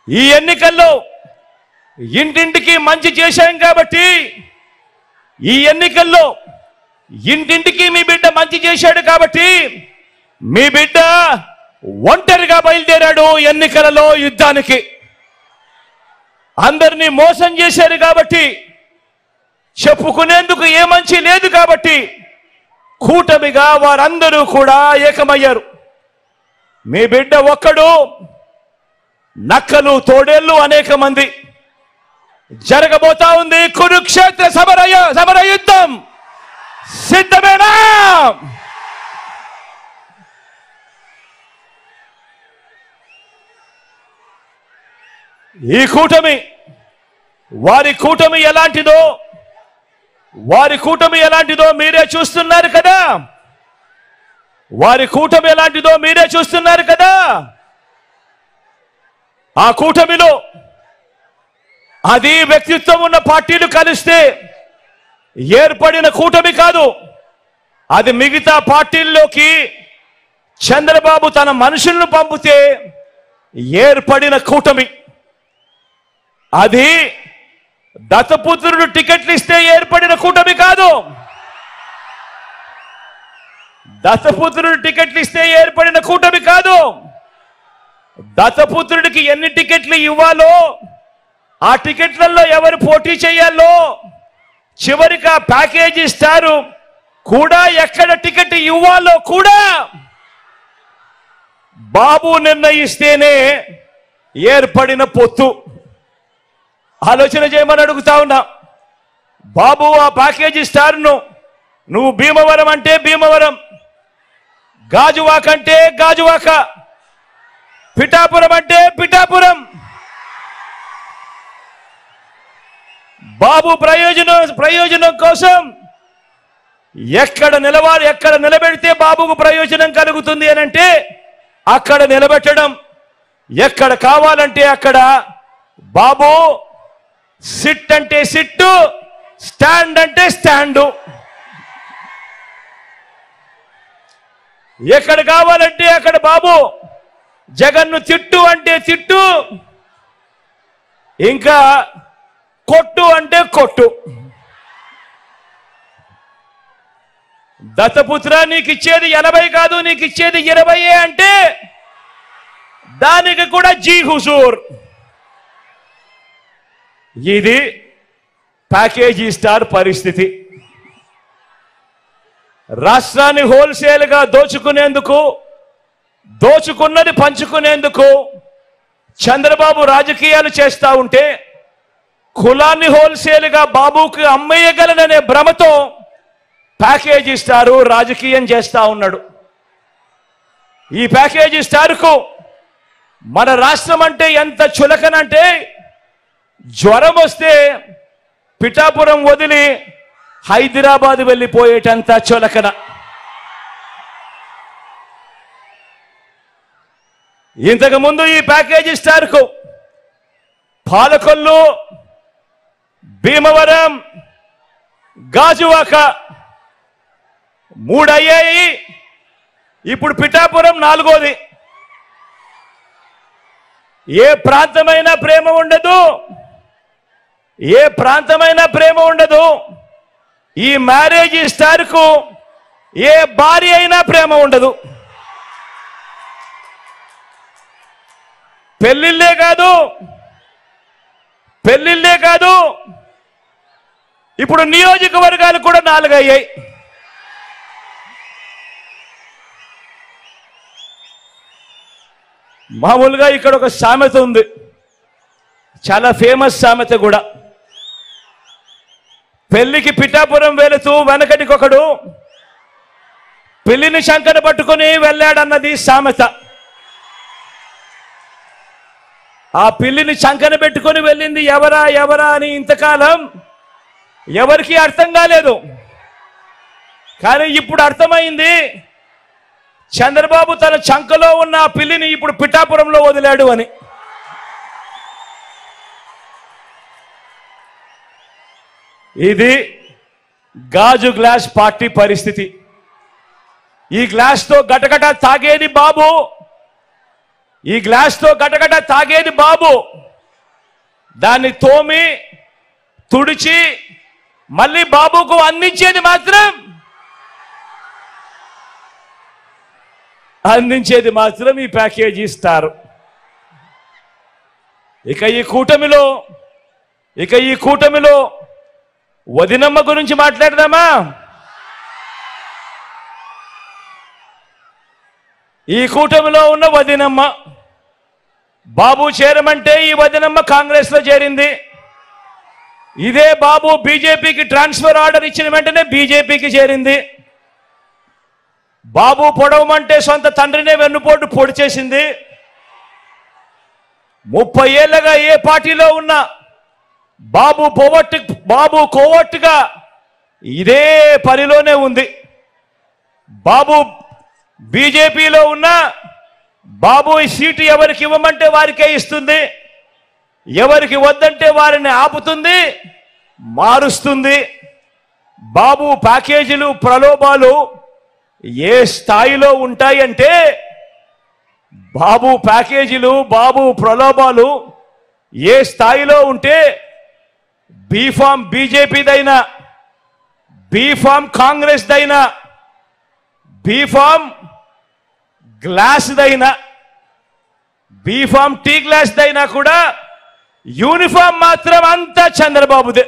ఈ ఎన్నికల్లో ఇంటింటికి మంచి చేశాం కాబట్టి, ఈ ఎన్నికల్లో ఇంటింటికి మీ బిడ్డ మంచి చేశాడు కాబట్టి, మీ బిడ్డ ఒంటరిగా బయలుదేరాడు ఎన్నికలలో యుద్ధానికి. అందరినీ మోసం చేశారు కాబట్టి, చెప్పుకునేందుకు ఏ మంచి లేదు కాబట్టి కూటమిగా వారందరూ కూడా ఏకమయ్యారు. మీ బిడ్డ ఒక్కడు, నక్కలు తోడేళ్లు అనేక మంది. జరగబోతా ఉంది కురుక్షేత్ర సమర యుద్ధం. సిద్ధమేనా? ఈ కూటమి, వారి కూటమి ఎలాంటిదో మీరే చూస్తున్నారు కదా. వారి కూటమి ఎలాంటిదో మీరే చూస్తున్నారు కదా. ఆ కూటమిలో అది వ్యక్తిత్వం ఉన్న పార్టీలు కలిస్తే ఏర్పడిన కూటమి కాదు. అది మిగతా పార్టీల్లోకి చంద్రబాబు తన మనుషులను పంపితే ఏర్పడిన కూటమి. అది దత్తపుత్రుడు టికెట్లు ఇస్తే ఏర్పడిన కూటమి కాదు. దత్తపుత్రుడు టికెట్లు ఇస్తే ఏర్పడిన కూటమి కాదు. దత్తపుత్రుడికి ఎన్ని టికెట్లు ఇవ్వాలో, ఆ టికెట్లలో ఎవరు పోటీ చేయాలో, చివరికి ఆ ప్యాకేజీ స్టారు కూడా ఎక్కడ టికెట్ ఇవ్వాలో కూడా బాబు నిర్ణయిస్తేనే ఏర్పడిన పొత్తు. ఆలోచన చేయమని అడుగుతా ఉన్నా. బాబు ఆ ప్యాకేజీ స్టార్ను నువ్వు భీమవరం అంటే భీమవరం, గాజువాక అంటే గాజువాక, పిఠాపురం అంటే పిఠాపురం. బాబు ప్రయోజనం కోసం ఎక్కడ నిలబెడితే బాబుకు ప్రయోజనం కలుగుతుంది అని అంటే అక్కడ నిలబెట్టడం. ఎక్కడ కావాలంటే అక్కడ బాబు సిట్ అంటే సిట్టు, స్టాండ్ అంటే స్టాండు. ఎక్కడ కావాలంటే అక్కడ బాబు జగన్ను తిట్టు అంటే తిట్టు, ఇంకా కొట్టు అంటే కొట్టు. దత్తపుత్ర నీకు ఇచ్చేది 80 కాదు, నీకు ఇచ్చేది 20 అంటే దానికి కూడా జీ హుజూర్. ఇది ప్యాకేజీ స్టార్ పరిస్థితి. రాష్ట్రాన్ని హోల్సేల్గా దోచుకున్నది పంచుకునేందుకు చంద్రబాబు రాజకీయాలు చేస్తా ఉంటే, కులాన్ని హోల్సేల్గా బాబుకి అమ్మేయగలననే భ్రమతో ప్యాకేజీ స్టారు రాజకీయం చేస్తా ఉన్నాడు. ఈ ప్యాకేజీ స్టార్కు మన రాష్ట్రం అంటే ఎంత చులకనంటే, జ్వరం వస్తే పిఠాపురం వదిలి హైదరాబాద్ వెళ్ళిపోయేటంత చులకన. ఇంతకుముందు ఈ ప్యాకేజీ స్టార్కు పాలకొల్లు, భీమవరం, గాజువాక 3 అయ్యాయి. ఇప్పుడు పిఠాపురం 4వది. ఏ ప్రాంతమైనా ప్రేమ ఉండదు. ఈ మ్యారేజీ స్టార్కు ఏ భార్య అయినా ప్రేమ ఉండదు. పెళ్లిళ్ళే కాదు, ఇప్పుడు నియోజకవర్గాలు కూడా 4 అయ్యాయి. మామూలుగా ఇక్కడ ఒక సామెత ఉంది, చాలా ఫేమస్ సామెత కూడా. పెళ్లికి పిఠాపురం వెళుతూ వెనకటికొకడు పెళ్లిని శంకర పట్టుకుని వెళ్ళాడన్నది సామెత. ఆ పిల్లిని చంకన పెట్టుకొని వెళ్ళింది ఎవరా అని ఇంతకాలం ఎవరికి అర్థం కాలేదు. కానీ ఇప్పుడు అర్థమైంది, చంద్రబాబు తన చంకలో ఉన్న ఆ పిల్లిని ఇప్పుడు పిఠాపురంలో వదిలాడు అని. ఇది గాజు గ్లాస్ పార్టీ పరిస్థితి. ఈ గ్లాస్తో గటగట తాగేది బాబు, ఈ గ్లాస్తో గటగట తాగేది బాబు. దాన్ని తోమి తుడిచి మళ్ళీ బాబుకు అందించేది మాత్రం ఈ ప్యాకేజీ ఇస్తారు. ఇక ఈ కూటమిలో వదినమ్మ గురించి మాట్లాడదామా? ఈ కూటమిలో ఉన్న వదినమ్మ బాబు చేరమంటే ఈ వదినమ్మ కాంగ్రెస్లో చేరింది. ఇదే బాబు బీజేపీకి ట్రాన్స్ఫర్ ఆర్డర్ ఇచ్చిన వెంటనే బీజేపీకి చేరింది. బాబు పొడవమంటే సొంత తండ్రినే వెన్నుపోటు పొడి చేసింది. 30 ఏళ్లుగా ఏ పార్టీలో ఉన్నా బాబు కోవట్టుగా ఇదే పనిలోనే ఉంది. బాబు బీజేపీలో ఉన్న బాబు ఈ సీటు ఎవరికి ఇవ్వమంటే వారికే ఇస్తుంది, ఎవరికి వద్దంటే వారిని ఆపుతుంది, మారుస్తుంది. బాబు ప్యాకేజీలు ప్రలోభాలు ఏ స్థాయిలో ఉంటాయంటే, బాబు ప్యాకేజీలు బాబు ప్రలోభాలు ఏ స్థాయిలో ఉంటే, బీఫామ్ బీజేపీదైనా, బీఫామ్ కాంగ్రెస్దైనా, బీఫామ్ గ్లాస్దైనా, బీఫామ్ టీ గ్లాస్దైనా కూడా యూనిఫామ్ మాత్రం అంతా చంద్రబాబుదే.